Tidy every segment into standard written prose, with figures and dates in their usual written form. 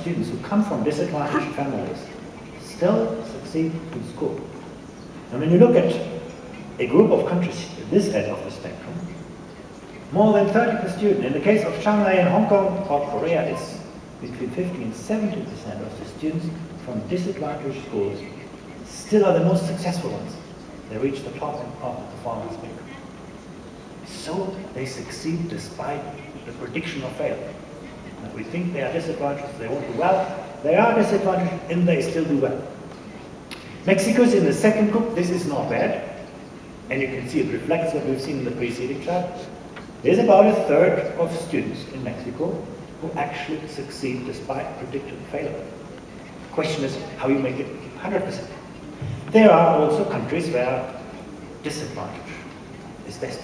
students who come from disadvantaged families still succeed in school. And when you look at a group of countries at this end of the spectrum, more than 30% students. In the case of Shanghai and Hong Kong or Korea, it's between 50 and 70% of the students from disadvantaged schools still are the most successful ones. They reach the top of the performance spectrum. So they succeed despite the prediction of failure. And we think they are disadvantaged, they won't do well. They are disadvantaged and they still do well. Mexico is in the second group. This is not bad. And you can see it reflects what we've seen in the preceding chart. There's about a third of students in Mexico who actually succeed despite predicted failure. The question is how you make it 100%. There are also countries where disadvantage is best.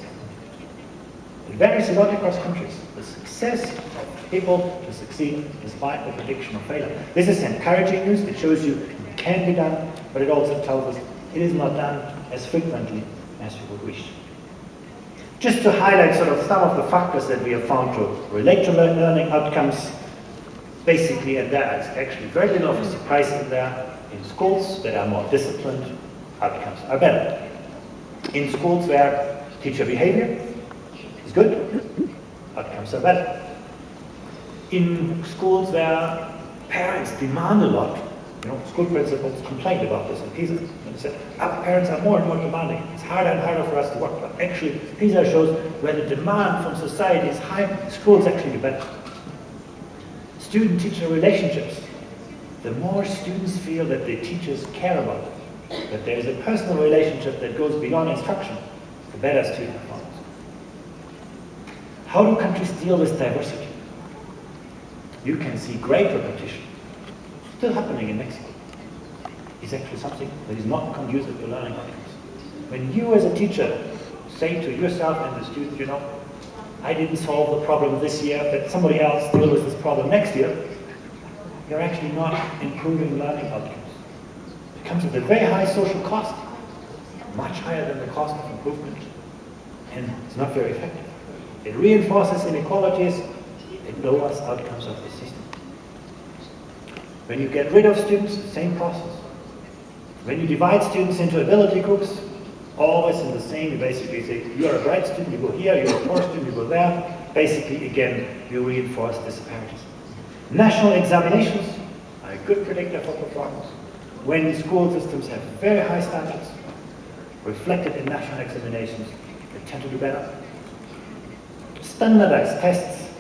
It varies a lot across countries. The success of people to succeed despite the prediction of failure. This is encouraging news. It shows you it can be done, but it also tells us it is not done as frequently as we would wish. Just to highlight sort of some of the factors that we have found to relate to learning outcomes, basically, and there is actually very little of a surprise in there. In schools that are more disciplined, outcomes are better. In schools where teacher behavior is good, outcomes are better. In schools where parents demand a lot, school principals complained about this in PISA. And they said, our parents are more and more demanding. It's harder and harder for us to work. But actually, PISA shows where the demand from society is high, schools actually do better. Student-teacher relationships. The more students feel that the teachers care about them, that there is a personal relationship that goes beyond instruction, the better student performance. How do countries deal with diversity? You can see great repetition still happening in Mexico. It's actually something that is not conducive to learning outcomes. When you as a teacher say to yourself and the student, I didn't solve the problem this year, but somebody else deal with this problem next year, you're actually not improving learning outcomes. It comes at a very high social cost, much higher than the cost of improvement, and it's not very effective. It reinforces inequalities, it lowers outcomes of the system. When you get rid of students, the same process. When you divide students into ability groups, always in the same, you basically say, you're a bright student, you go here, you're a poor student, you go there. Basically, again, you reinforce disparities. National examinations are a good predictor for performance. When school systems have very high standards, reflected in national examinations, they tend to do better. Standardized tests,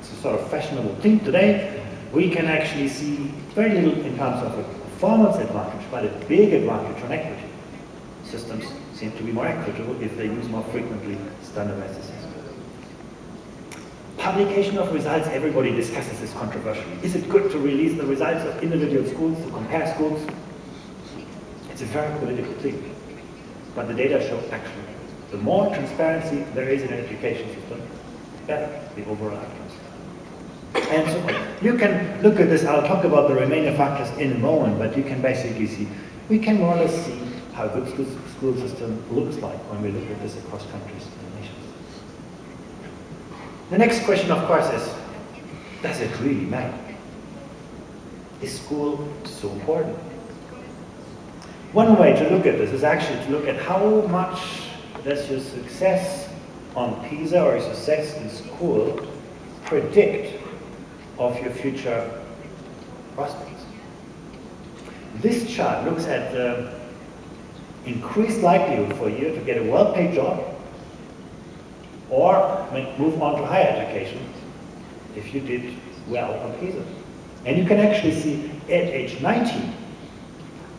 it's a sort of fashionable thing today. We can actually see very little in terms of a performance advantage, but a big advantage on equity. Systems seem to be more equitable if they use more frequently standardized assessments. Publication of results, everybody discusses this controversially. Is it good to release the results of individual schools, to compare schools? It's a very political thing. But the data show actually, the more transparency there is in an education system, the better the overall outcomes. And so you can look at this, I'll talk about the remaining factors in a moment, but you can basically see, we can more or less see how a good school system looks like when we look at this across countries and nations. The next question, of course, is, does it really matter? Is school so important? One way to look at this is actually to look at how much does your success on PISA or your success in school predict of your future prospects. This chart looks at the increased likelihood for you to get a well-paid job or move on to higher education if you did well on PISA. And you can actually see at age 19,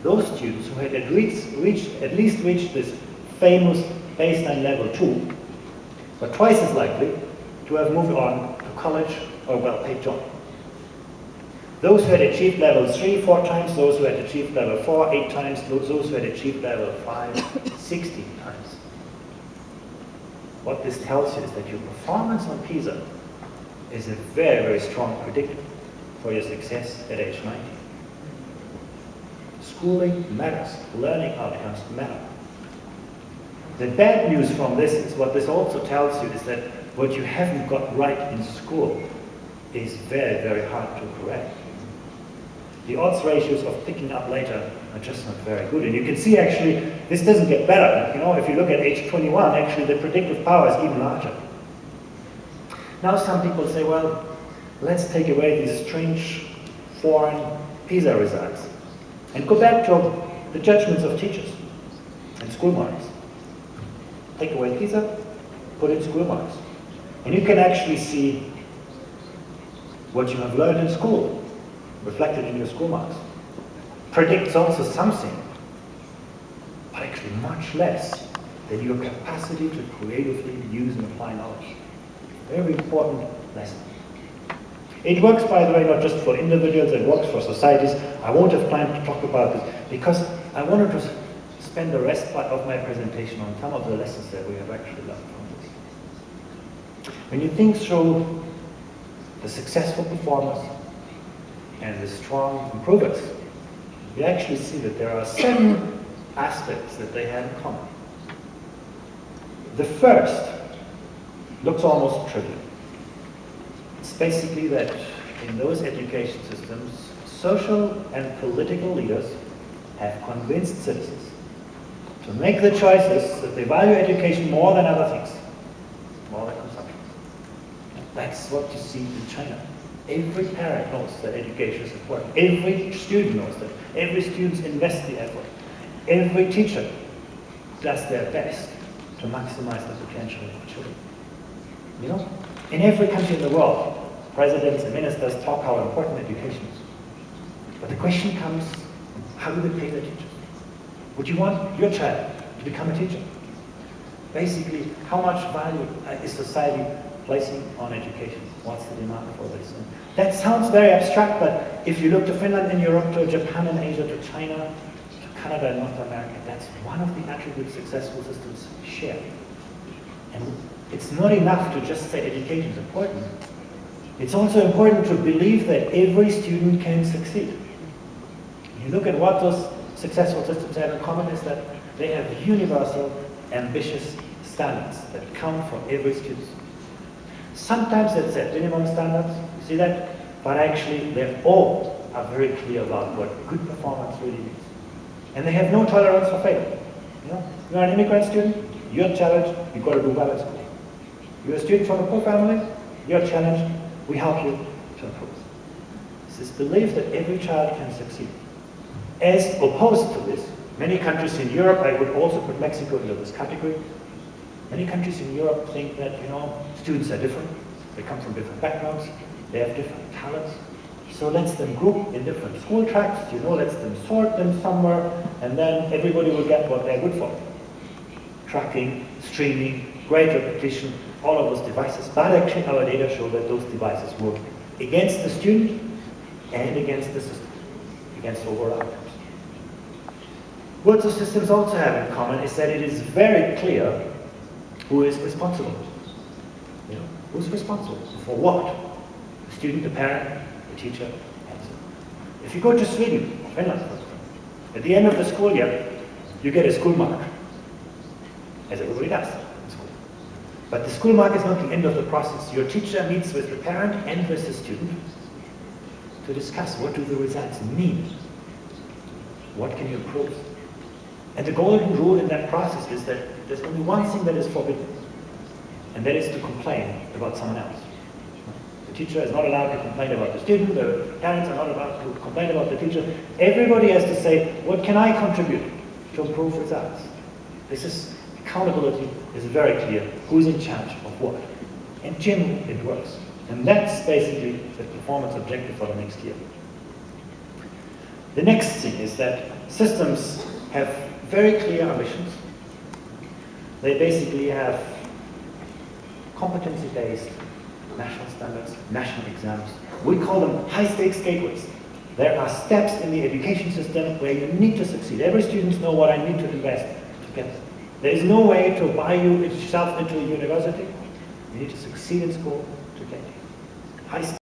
those students who had at least reached this famous baseline level 2 were twice as likely to have moved on to college or a well-paid job. Those who had achieved level 3 4 times, those who had achieved level 4 8 times, those who had achieved level 5 16 times. What this tells you is that your performance on PISA is a very, very strong predictor for your success at age 19. Schooling matters. Learning outcomes matter. The bad news from this is what this also tells you is that what you haven't got right in school is very, very hard to correct. The odds ratios of picking up later are just not very good. And you can see actually, this doesn't get better. You know, if you look at age 21, actually the predictive power is even larger. Now some people say, well, let's take away these strange foreign PISA results and go back to the judgments of teachers and school marks. Take away PISA, put in school marks. And you can actually see what you have learned in school reflected in your school marks. Predicts also something, but actually much less than your capacity to creatively use and apply knowledge. Very important lesson. It works, by the way, not just for individuals, it works for societies. I won't have time to talk about this because I wanted to spend the rest of my presentation on some of the lessons that we have actually learned from this. When you think through the successful performers and the strong improvers, you actually see that there are 7 aspects that they have in common. The first looks almost trivial. It's basically that in those education systems, social and political leaders have convinced citizens to make the choices that they value education more than other things, more than consumption. That's what you see in China. Every parent knows that education is important. Every student knows that. Every student invests the effort. Every teacher does their best to maximize the potential of children. You know, in every country in the world, presidents and ministers talk how important education is. But the question comes, how do they pay their teachers? Would you want your child to become a teacher? Basically, how much value is society placing on education? What's the demand for this? And that sounds very abstract, but if you look to Finland and Europe, to Japan and Asia, to China, to Canada and North America, that's one of the attributes successful systems share. And it's not enough to just say education is important. It's also important to believe that every student can succeed. You look at what those successful systems have in common is that they have universal, ambitious standards that count for every student. Sometimes they set minimum standards, you see that? But actually they all are very clear about what good performance really means. And they have no tolerance for failure. You know, you're an immigrant student, you're challenged, you've got to do well at school. You're a student from a poor family, you're challenged, we help you to improve. It's this belief that every child can succeed. As opposed to this, many countries in Europe, I would also put Mexico into this category, many countries in Europe think that, you know, students are different, they come from different backgrounds, they have different talents, so let's them group in different school tracks, you know, let's them sort them somewhere, and then everybody will get what they're good for. Tracking, streaming, great repetition, all of those devices, but actually our data show that those devices work against the student and against the system, against overall outcomes. What the systems also have in common is that it is very clear who is responsible. You know, who's responsible for what? The student, the parent, the teacher, and so on. If you go to Sweden or Finland, for example, at the end of the school year, you get a school mark, as everybody does in school. But the school mark is not the end of the process. Your teacher meets with the parent and with the student to discuss what do the results mean. What can you improve? And the golden rule in that process is that there's only one thing that is forbidden, and that is to complain about someone else. The teacher is not allowed to complain about the student, the parents are not allowed to complain about the teacher. Everybody has to say, what can I contribute to improve results? This is, accountability is very clear, who's in charge of what. And generally it works. And that's basically the performance objective for the next year. The next thing is that systems have very clear ambitions. They basically have competency-based national standards, national exams. We call them high-stakes gateways. There are steps in the education system where you need to succeed. Every student knows what I need to invest to get there. There is no way to buy yourself into a university. You need to succeed in school to get there. High